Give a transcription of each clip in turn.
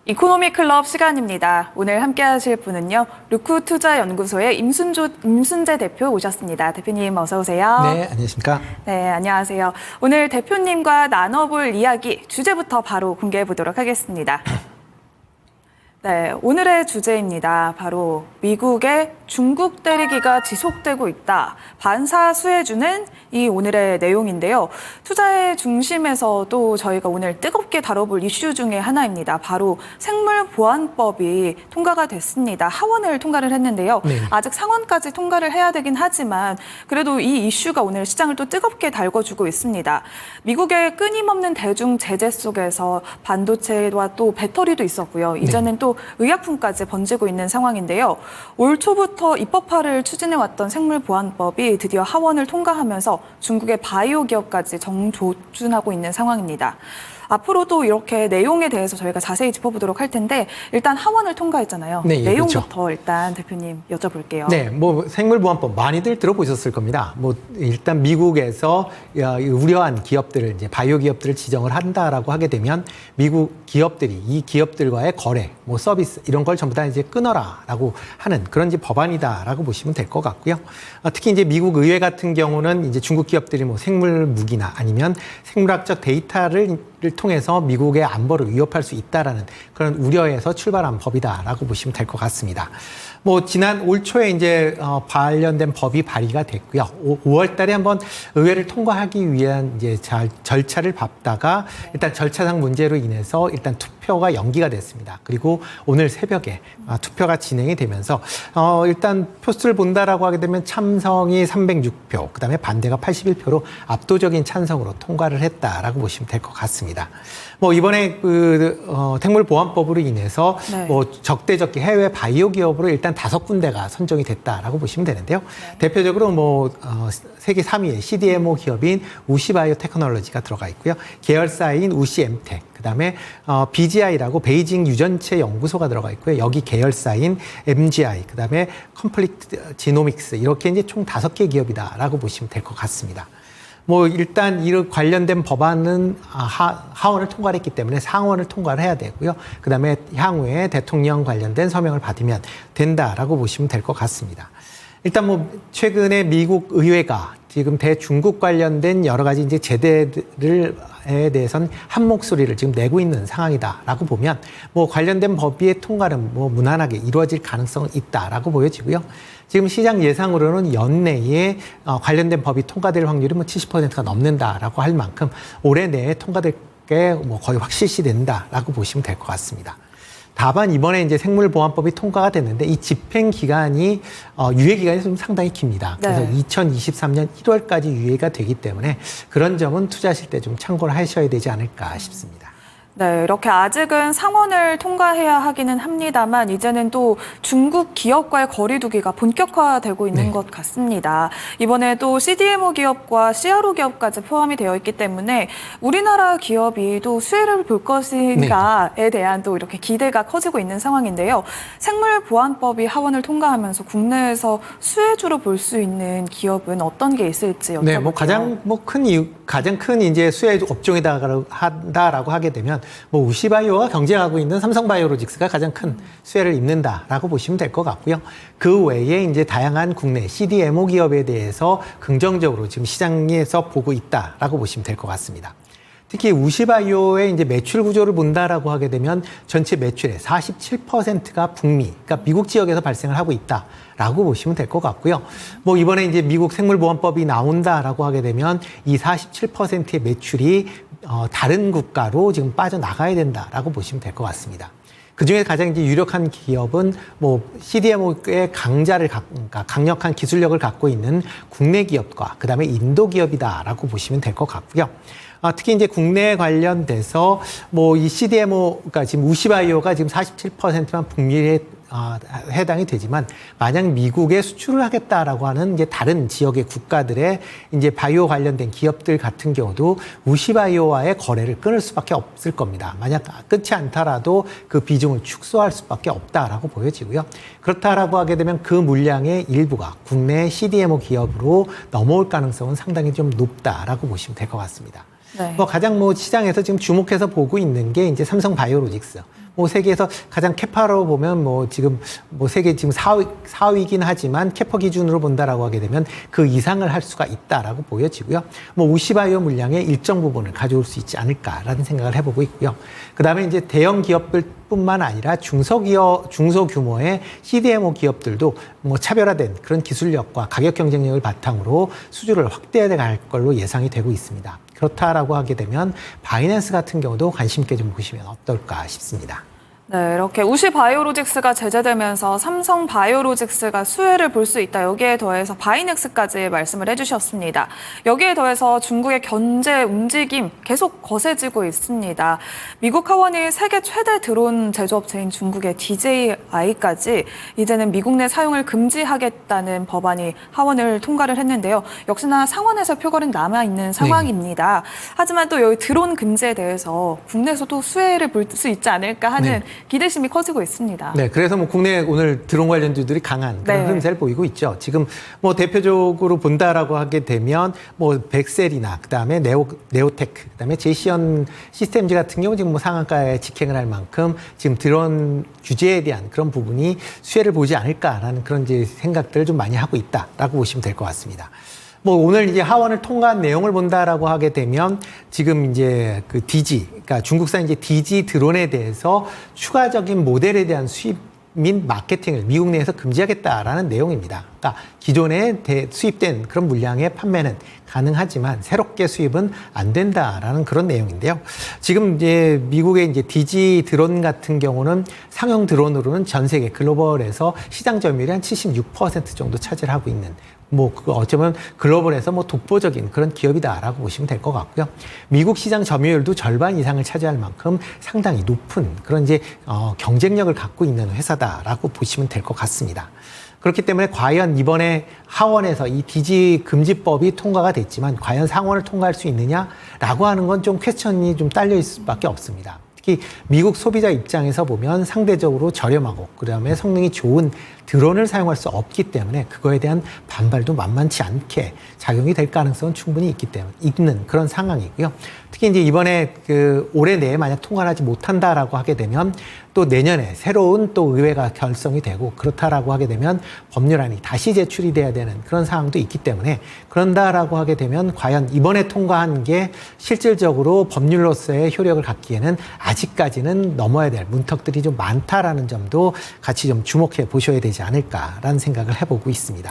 이코노미 클럽 시간입니다. 오늘 함께 하실 분은요. 루크투자연구소의 임순재 대표 오셨습니다. 대표님 어서 오세요. 네, 안녕하십니까. 네, 안녕하세요. 오늘 대표님과 나눠볼 이야기 주제부터 바로 공개해 보도록 하겠습니다. 네, 오늘의 주제입니다. 바로 미국의 중국 때리기가 지속되고 있다. 반사수혜주는 이 오늘의 내용인데요. 투자의 중심에서도 저희가 오늘 뜨겁게 다뤄볼 이슈 중에 하나입니다. 바로 생물보안법이 통과가 됐습니다. 하원을 통과를 했는데요. 네. 아직 상원까지 통과를 해야 되긴 하지만 그래도 이 이슈가 오늘 시장을 또 뜨겁게 달궈주고 있습니다. 미국의 끊임없는 대중 제재 속에서 반도체와 또 배터리도 있었고요. 이제는 또 의약품까지 번지고 있는 상황인데요. 올 초부터 입법화를 추진해왔던 생물보안법이 드디어 하원을 통과하면서 중국의 바이오 기업까지 정조준하고 있는 상황입니다. 앞으로도 이렇게 내용에 대해서 저희가 자세히 짚어보도록 할 텐데 일단 하원을 통과했잖아요. 네, 내용부터 그렇죠. 일단 대표님 여쭤볼게요. 네, 생물보안법 많이들 들어보셨을 겁니다. 일단 미국에서 우려한 기업들을 이제 바이오 기업들을 지정을 한다라고 하게 되면 미국 기업들이 이 기업들과의 거래, 서비스 이런 걸 전부 다 이제 끊어라라고 하는 그런 이제 법안이다라고 보시면 될 것 같고요. 특히 이제 미국 의회 같은 경우는 이제 중국 기업들이 생물 무기나 아니면 생물학적 데이터를 통해서 미국의 안보를 위협할 수 있다라는 그런 우려에서 출발한 법이다라고 보시면 될 것 같습니다. 지난 올 초에 이제 관련된 법이 발의가 됐고요. 5월 달에 한번 의회를 통과하기 위한 이제 절차를 밟다가 일단 절차상 문제로 인해서 일단 투표가 연기가 됐습니다. 그리고 오늘 새벽에 투표가 진행이 되면서 일단 표수를 본다라고 하게 되면 참성이 306표, 그다음에 반대가 81표로 압도적인 찬성으로 통과를 했다라고 보시면 될 것 같습니다. 이번에 생물보안법으로 인해서 네. 적대적기 해외 바이오 기업으로 일단 5군데가 선정이 됐다라고 보시면 되는데요. 네. 대표적으로 세계 3위의 CDMO 기업인 우시바이오 테크놀로지가 들어가 있고요. 계열사인 우시엠텍, 그다음에 BGI라고 베이징 유전체 연구소가 들어가 있고요. 여기 계열사인 MGI, 그다음에 컴플리트 지노믹스 이렇게 이제 총 5개 기업이다라고 보시면 될 것 같습니다. 일단 이런 관련된 법안은 하원을 통과를 했기 때문에 상원을 통과를 해야 되고요. 그다음에 향후에 대통령 관련된 서명을 받으면 된다라고 보시면 될 것 같습니다. 일단 최근에 미국 의회가 지금 대중국 관련된 여러 가지 이제 제대에 대해서는 한 목소리를 지금 내고 있는 상황이다라고 보면 관련된 법의 통과는 무난하게 이루어질 가능성은 있다라고 보여지고요. 지금 시장 예상으로는 연내에 관련된 법이 통과될 확률이 70%가 넘는다라고 할 만큼 올해 내에 통과될 게 거의 확실시 된다라고 보시면 될 것 같습니다. 다만 이번에 이제 생물보안법이 통과가 됐는데 이 집행 기간이 유예 기간이 좀 상당히 깁니다. 그래서 네. 2023년 1월까지 유예가 되기 때문에 그런 점은 투자하실 때 좀 참고를 하셔야 되지 않을까 싶습니다. 네, 이렇게 아직은 상원을 통과해야 하기는 합니다만 이제는 또 중국 기업과의 거리두기가 본격화되고 있는 것 같습니다. 이번에 또 CDMO 기업과 CRO 기업까지 포함이 되어 있기 때문에 우리나라 기업이 또 수혜를 볼 것인가에 대한 또 이렇게 기대가 커지고 있는 상황인데요. 생물보안법이 하원을 통과하면서 국내에서 수혜주로 볼 수 있는 기업은 어떤 게 있을지 여쭤볼게요. 네, 가장 큰 이제 수혜 업종이다라고 하게 되면 우시바이오와 경쟁하고 있는 삼성바이오로직스가 가장 큰 수혜를 입는다라고 보시면 될 것 같고요. 그 외에 이제 다양한 국내 CDMO 기업에 대해서 긍정적으로 지금 시장에서 보고 있다라고 보시면 될 것 같습니다. 특히 우시바이오의 이제 매출 구조를 본다라고 하게 되면 전체 매출의 47%가 북미, 그러니까 미국 지역에서 발생을 하고 있다라고 보시면 될 것 같고요. 이번에 이제 미국 생물보안법이 나온다라고 하게 되면 이 47%의 매출이 다른 국가로 지금 빠져나가야 된다라고 보시면 될 것 같습니다. 그중에 가장 이제 유력한 기업은 CDMO의 강력한 기술력을 갖고 있는 국내 기업과 그다음에 인도 기업이다라고 보시면 될 것 같고요. 특히 이제 국내에 관련돼서 이 CDMO가 지금 우시바이오가 지금 47%만 북미에 해당이 되지만 만약 미국에 수출을 하겠다라고 하는 이제 다른 지역의 국가들의 이제 바이오 관련된 기업들 같은 경우도 우시바이오와의 거래를 끊을 수밖에 없을 겁니다. 만약 끊지 않더라도 그 비중을 축소할 수밖에 없다라고 보여지고요. 그렇다라고 하게 되면 그 물량의 일부가 국내 CDMO 기업으로 넘어올 가능성은 상당히 좀 높다라고 보시면 될 것 같습니다. 네. 뭐 가장 뭐 시장에서 지금 주목해서 보고 있는 게 이제 삼성바이오로직스. 뭐 세계에서 가장 캐파로 보면 뭐 지금 뭐 세계 지금 4위긴 하지만 캐파 기준으로 본다라고 하게 되면 그 이상을 할 수가 있다라고 보여지고요. 뭐 우시바이오 물량의 일정 부분을 가져올 수 있지 않을까라는 생각을 해보고 있고요. 그다음에 이제 대형 기업들뿐만 아니라 중소규모의 CDMO 기업들도 뭐 차별화된 그런 기술력과 가격 경쟁력을 바탕으로 수주를 확대해 갈 걸로 예상이 되고 있습니다. 그렇다라고 하게 되면 바이낸스 같은 경우도 관심 있게 좀 보시면 어떨까 싶습니다. 네, 이렇게 우시바이오로직스가 제재되면서 삼성바이오로직스가 수혜를 볼 수 있다. 여기에 더해서 바이넥스까지 말씀을 해주셨습니다. 여기에 더해서 중국의 견제 움직임 계속 거세지고 있습니다. 미국 하원이 세계 최대 드론 제조업체인 중국의 DJI까지 이제는 미국 내 사용을 금지하겠다는 법안이 하원을 통과를 했는데요. 역시나 상원에서 표결은 남아있는 상황입니다. 하지만 또 여기 드론 금지에 대해서 국내에서도 수혜를 볼 수 있지 않을까 하는 기대심이 커지고 있습니다. 네, 그래서 뭐 국내 오늘 드론 관련주들이 강한 그런 흐름세를 보이고 있죠. 지금 뭐 대표적으로 본다라고 하게 되면 뭐 벡셀이나 그다음에 네오테크, 그다음에 제시언 시스템즈 같은 경우 지금 뭐 상한가에 직행을 할 만큼 지금 드론 규제에 대한 그런 부분이 수혜를 보지 않을까라는 그런 이제 생각들을 좀 많이 하고 있다라고 보시면 될 것 같습니다. 뭐 오늘 이제 하원을 통과한 내용을 본다라고 하게 되면 지금 이제 그 DG, 그러니까 중국산 이제 DG 드론에 대해서 추가적인 모델에 대한 수입 및 마케팅을 미국 내에서 금지하겠다라는 내용입니다. 그러니까 기존에 수입된 그런 물량의 판매는 가능하지만 새롭게 수입은 안 된다라는 그런 내용인데요. 지금 이제 미국의 이제 DG 드론 같은 경우는 상용 드론으로는 전 세계 글로벌에서 시장 점유율이 한 76% 정도 차지하고 있는 뭐 어쩌면 글로벌에서 뭐 독보적인 그런 기업이다라고 보시면 될 것 같고요. 미국 시장 점유율도 절반 이상을 차지할 만큼 상당히 높은 그런 이제 경쟁력을 갖고 있는 회사다라고 보시면 될 것 같습니다. 그렇기 때문에 과연 이번에 하원에서 이 DG 금지법이 통과가 됐지만 과연 상원을 통과할 수 있느냐라고 하는 건 좀 퀘스천이 좀 딸려 있을 수밖에 없습니다. 특히 미국 소비자 입장에서 보면 상대적으로 저렴하고 그다음에 성능이 좋은 드론을 사용할 수 없기 때문에 그거에 대한 반발도 만만치 않게 작용이 될 가능성은 충분히 있는 그런 상황이고요. 특히 이제 이번에 그 올해 내에 만약 통과를 하지 못한다라고 하게 되면 또 내년에 새로운 또 의회가 결성이 되고 그렇다라고 하게 되면 법률안이 다시 제출이 돼야 되는 그런 상황도 있기 때문에 그런다라고 하게 되면 과연 이번에 통과한 게 실질적으로 법률로서의 효력을 갖기에는 아직까지는 넘어야 될 문턱들이 좀 많다라는 점도 같이 좀 주목해 보셔야 되지 않을까라는 생각을 해보고 있습니다.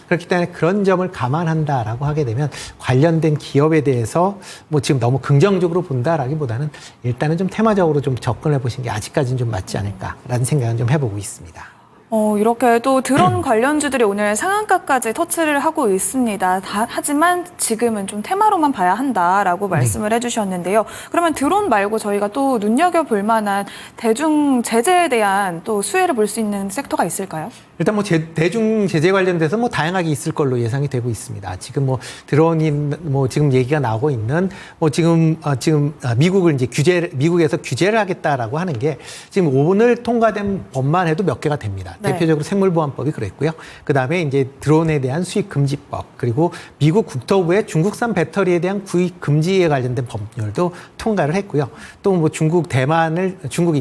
그렇기 때문에 그런 점을 감안한다라고 하게 되면 관련된 기업에 대해서 뭐 지금 너무 긍정적으로 본다라기보다는 일단은 좀 테마적으로 좀 접근해 보신 게 아직까지는 좀 맞지 않을까라는 생각은 좀 해보고 있습니다. 이렇게 또 드론 관련주들이 오늘 상한가까지 터치를 하고 있습니다. 하지만 지금은 좀 테마로만 봐야 한다라고 말씀을 해주셨는데요. 그러면 드론 말고 저희가 또 눈여겨볼 만한 대중 제재에 대한 또 수혜를 볼 수 있는 섹터가 있을까요? 일단 뭐 대중 제재 관련돼서 뭐 다양하게 있을 걸로 예상이 되고 있습니다. 지금 뭐 드론이 뭐 지금 얘기가 나오고 있는 뭐 지금 미국을 이제 미국에서 규제를 하겠다라고 하는 게 지금 오늘 통과된 법만 해도 몇 개가 됩니다. 네. 대표적으로 생물보안법이 그랬고요. 그 다음에 이제 드론에 대한 수입 금지법, 그리고 미국 국토부의 중국산 배터리에 대한 구입 금지에 관련된 법률도 통과를 했고요. 또 뭐 중국이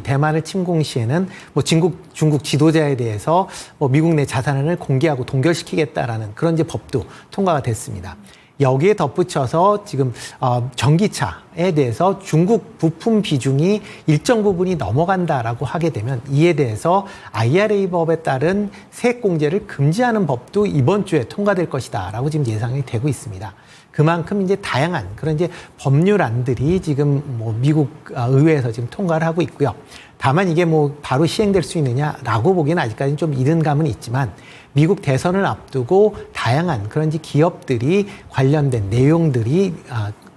대만을 침공 시에는 뭐 중국 지도자에 대해서 뭐 미국 내 자산을 공개하고 동결시키겠다라는 그런 이제 법도 통과가 됐습니다. 여기에 덧붙여서 지금 전기차에 대해서 중국 부품 비중이 일정 부분이 넘어간다라고 하게 되면 이에 대해서 IRA 법에 따른 세액 공제를 금지하는 법도 이번 주에 통과될 것이다라고 지금 예상이 되고 있습니다. 그만큼 이제 다양한 그런 이제 법률안들이 지금 뭐 미국 의회에서 지금 통과를 하고 있고요. 다만 이게 뭐 바로 시행될 수 있느냐라고 보기에는 아직까지는 좀 이른 감은 있지만 미국 대선을 앞두고 다양한 그런 이제 기업들이 관련된 내용들이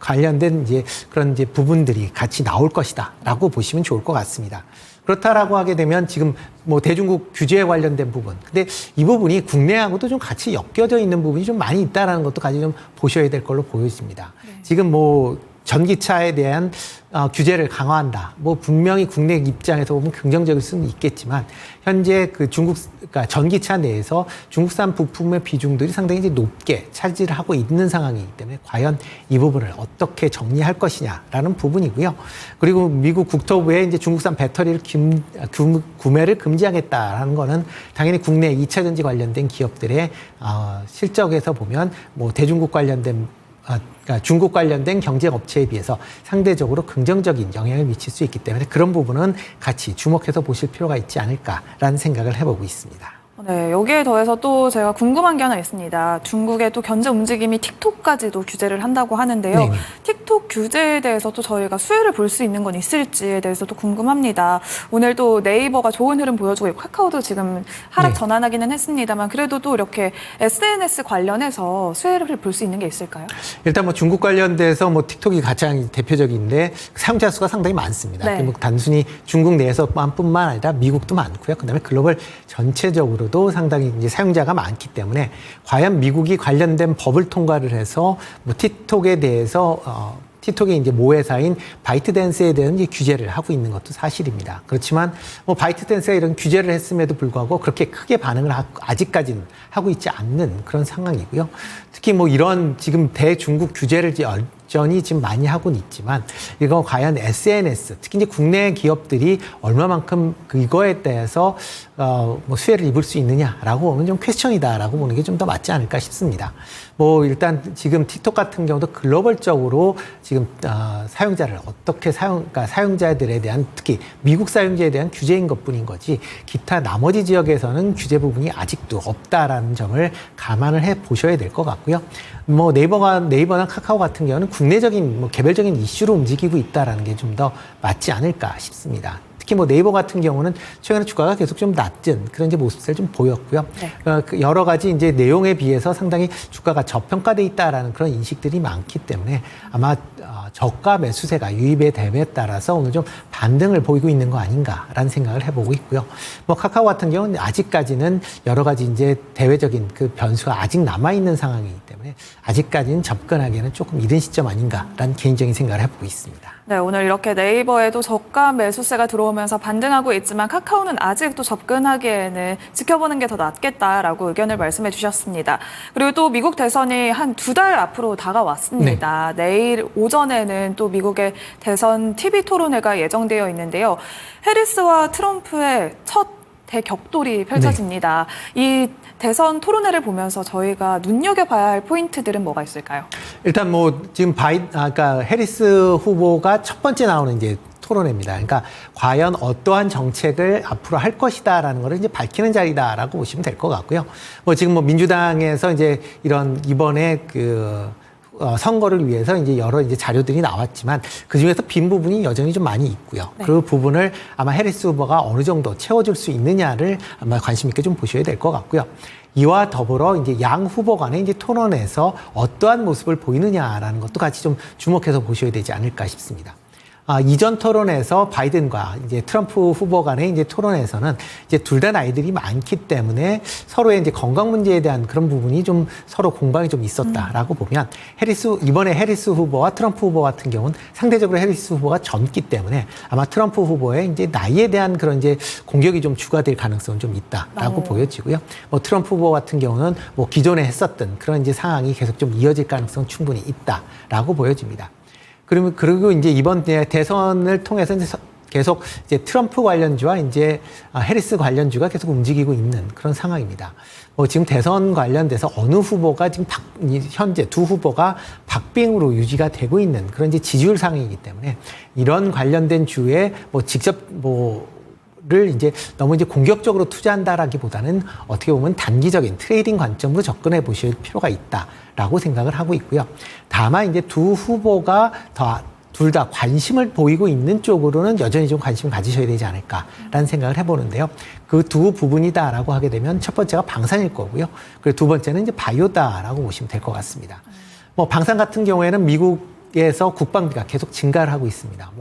관련된 이제 그런 이제 부분들이 같이 나올 것이다라고 보시면 좋을 것 같습니다. 그렇다라고 하게 되면 지금 뭐 대중국 규제에 관련된 부분, 근데 이 부분이 국내하고도 좀 같이 엮여져 있는 부분이 좀 많이 있다라는 것도 같이 좀 보셔야 될 걸로 보여집니다. 지금 뭐 전기차에 대한 규제를 강화한다. 뭐 분명히 국내 입장에서 보면 긍정적일 수는 있겠지만 현재 그 그러니까 전기차 내에서 중국산 부품의 비중들이 상당히 이제 높게 차지를 하고 있는 상황이기 때문에 과연 이 부분을 어떻게 정리할 것이냐라는 부분이고요. 그리고 미국 국토부에 이제 중국산 배터리를 구매를 금지하겠다라는 거는 당연히 국내 2차 전지 관련된 기업들의 실적에서 보면 뭐 대중국 관련된 그러니까 중국 관련된 경쟁 업체에 비해서 상대적으로 긍정적인 영향을 미칠 수 있기 때문에 그런 부분은 같이 주목해서 보실 필요가 있지 않을까라는 생각을 해보고 있습니다. 네, 여기에 더해서 또 제가 궁금한 게 하나 있습니다. 중국의 또 견제 움직임이 틱톡까지도 규제를 한다고 하는데요. 네네. 틱톡 규제에 대해서 또 저희가 수혜를 볼 수 있는 건 있을지에 대해서도 궁금합니다. 오늘 또 네이버가 좋은 흐름 보여주고 있고 카카오도 지금 하락 네. 전환하기는 했습니다만 그래도 또 이렇게 SNS 관련해서 수혜를 볼 수 있는 게 있을까요? 일단 뭐 중국 관련돼서 뭐 틱톡이 가장 대표적인데 사용자 수가 상당히 많습니다. 네. 뭐 단순히 중국 내에서뿐만 아니라 미국도 많고요. 그다음에 글로벌 전체적으로도 상당히 이제 사용자가 많기 때문에 과연 미국이 관련된 법을 통과를 해서 뭐 틱톡에 대해서 틱톡의 이제 모회사인 바이트댄스에 대한 이제 규제를 하고 있는 것도 사실입니다. 그렇지만 뭐 바이트댄스가 이런 규제를 했음에도 불구하고 그렇게 크게 반응을 아직까지는 하고 있지 않는 그런 상황이고요. 특히 뭐 이런 지금 대중국 규제를 여전히 지금 많이 하고는 있지만 이거 과연 SNS 특히 이제 국내 기업들이 얼마만큼 그거에 대해서 뭐 수혜를 입을 수 있느냐라고 보면 좀 퀘스천이다라고 보는 게 좀 더 맞지 않을까 싶습니다. 뭐 일단 지금 틱톡 같은 경우도 글로벌적으로 지금 사용자를 어떻게 그러니까 사용자들에 대한 특히 미국 사용자에 대한 규제인 것뿐인 거지 기타 나머지 지역에서는 규제 부분이 아직도 없다라는 점을 감안을 해 보셔야 될 것 같고요. 뭐 네이버나 카카오 같은 경우는 국내적인 뭐 개별적인 이슈로 움직이고 있다라는 게 좀 더 맞지 않을까 싶습니다. 특히 뭐 네이버 같은 경우는 최근에 주가가 계속 좀 낮은 그런 이제 모습을 좀 보였고요. 네. 여러 가지 이제 내용에 비해서 상당히 주가가 저평가돼 있다라는 그런 인식들이 많기 때문에 아마 저가 매수세가 유입의 대매에 따라서 오늘 좀 반등을 보이고 있는 거 아닌가라는 생각을 해보고 있고요. 뭐 카카오 같은 경우는 아직까지는 여러 가지 이제 대외적인 그 변수가 아직 남아 있는 상황이기 때문에 아직까지는 접근하기에는 조금 이른 시점 아닌가라는 개인적인 생각을 해보고 있습니다. 네, 오늘 이렇게 네이버에도 저가 매수세가 들어오면서 반등하고 있지만 카카오는 아직 또 접근하기에는 지켜보는 게 더 낫겠다라고 의견을 말씀해 주셨습니다. 그리고 또 미국 대선이 한 2달 앞으로 다가왔습니다. 네. 내일 오전에는 또 미국의 대선 TV 토론회가 예정되어 있는데요. 해리스와 트럼프의 첫 대격돌이 펼쳐집니다. 이 대선 토론회를 보면서 저희가 눈여겨봐야 할 포인트들은 뭐가 있을까요? 일단 뭐 지금 그러니까 해리스 후보가 첫 번째 나오는 이제 토론회입니다. 그러니까 과연 어떠한 정책을 앞으로 할 것이다라는 거를 이제 밝히는 자리다라고 보시면 될 것 같고요. 뭐 지금 뭐 민주당에서 이제 이런 이번에 선거를 위해서 이제 여러 이제 자료들이 나왔지만 그 중에서 빈 부분이 여전히 좀 많이 있고요. 네. 그 부분을 아마 해리스 후보가 어느 정도 채워줄 수 있느냐를 아마 관심 있게 좀 보셔야 될 것 같고요. 이와 더불어 이제 양 후보 간의 이제 토론에서 어떠한 모습을 보이느냐라는 것도 같이 좀 주목해서 보셔야 되지 않을까 싶습니다. 이전 토론에서 바이든과 이제 트럼프 후보 간의 이제 토론에서는 이제 둘 다 나이들이 많기 때문에 서로의 이제 건강 문제에 대한 그런 부분이 좀 서로 공방이 좀 있었다라고 보면 이번에 해리스 후보와 트럼프 후보 같은 경우는 상대적으로 해리스 후보가 젊기 때문에 아마 트럼프 후보의 이제 나이에 대한 그런 이제 공격이 좀 추가될 가능성은 좀 있다라고 보여지고요. 뭐 트럼프 후보 같은 경우는 뭐 기존에 했었던 그런 이제 상황이 계속 좀 이어질 가능성 충분히 있다라고 보여집니다. 그리고 이제 이번 대선을 통해서 이제 계속 이제 트럼프 관련주와 이제 해리스 관련주가 계속 움직이고 있는 그런 상황입니다. 뭐 지금 대선 관련돼서 어느 후보가 지금 현재 두 후보가 박빙으로 유지가 되고 있는 그런 이제 지지율 상황이기 때문에 이런 관련된 주에 뭐 직접 를 이제 너무 이제 공격적으로 투자한다라기보다는 어떻게 보면 단기적인 트레이딩 관점으로 접근해 보실 필요가 있다라고 생각을 하고 있고요. 다만 이제 두 후보가 둘 다 관심을 보이고 있는 쪽으로는 여전히 좀 관심을 가지셔야 되지 않을까라는 생각을 해보는데요. 그 두 부분이다라고 하게 되면 첫 번째가 방산일 거고요. 그리고 두 번째는 이제 바이오다라고 보시면 될 것 같습니다. 뭐 방산 같은 경우에는 미국에서 국방비가 계속 증가를 하고 있습니다.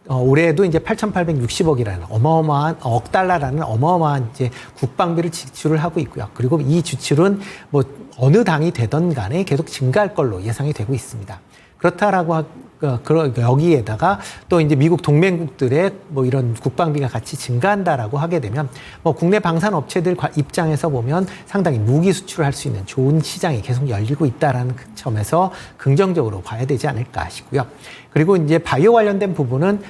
올해에도 이제 8,860억이라는 어마어마한 억 달러라는 어마어마한 이제 국방비를 지출을 하고 있고요. 그리고 이 지출은 뭐 어느 당이 되던 간에 계속 증가할 걸로 예상이 되고 있습니다. 여기에다가 또 이제 미국 동맹국들의 뭐 이런 국방비가 같이 증가한다라고 하게 되면 뭐 국내 방산 업체들 입장에서 보면 상당히 무기 수출을 할 수 있는 좋은 시장이 계속 열리고 있다라는 그 점에서 긍정적으로 봐야 되지 않을까 싶고요. 그리고 이제 바이오 관련된 부분은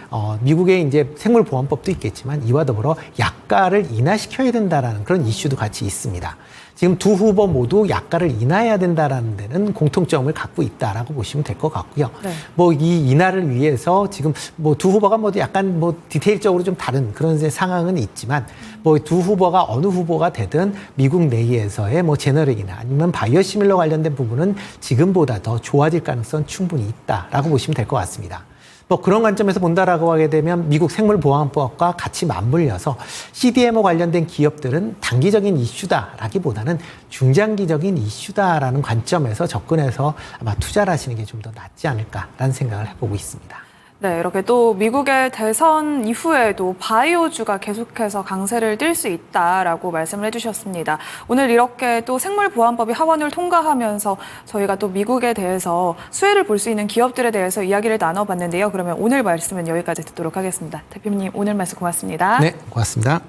미국의 이제 생물보안법도 있겠지만 이와 더불어 약가를 인하시켜야 된다라는 그런 이슈도 같이 있습니다. 지금 두 후보 모두 약가를 인하해야 된다라는 데는 공통점을 갖고 있다라고 보시면 될 것 같고요. 네. 뭐 이 인하를 위해서 지금 뭐 두 후보가 뭐 약간 뭐 디테일적으로 좀 다른 그런 상황은 있지만 뭐 두 후보가 어느 후보가 되든 미국 내에서의 뭐 제너릭이나 아니면 바이오시밀러 관련된 부분은 지금보다 더 좋아질 가능성 충분히 있다라고 보시면 될 것 같습니다. 뭐 그런 관점에서 본다라고 하게 되면 미국 생물보안법과 같이 맞물려서 CDMO 관련된 기업들은 단기적인 이슈다라기보다는 중장기적인 이슈다라는 관점에서 접근해서 아마 투자를 하시는 게 좀 더 낫지 않을까라는 생각을 해보고 있습니다. 네, 이렇게 또 미국의 대선 이후에도 바이오주가 계속해서 강세를 띨 수 있다라고 말씀을 해주셨습니다. 오늘 이렇게 또 생물보안법이 하원을 통과하면서 저희가 또 미국에 대해서 수혜를 볼 수 있는 기업들에 대해서 이야기를 나눠봤는데요. 그러면 오늘 말씀은 여기까지 듣도록 하겠습니다. 대표님, 오늘 말씀 고맙습니다. 네, 고맙습니다.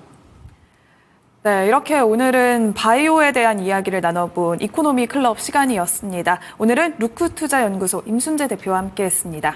네, 이렇게 오늘은 바이오에 대한 이야기를 나눠본 이코노미 클럽 시간이었습니다. 오늘은 루크투자연구소 임순재 대표와 함께했습니다.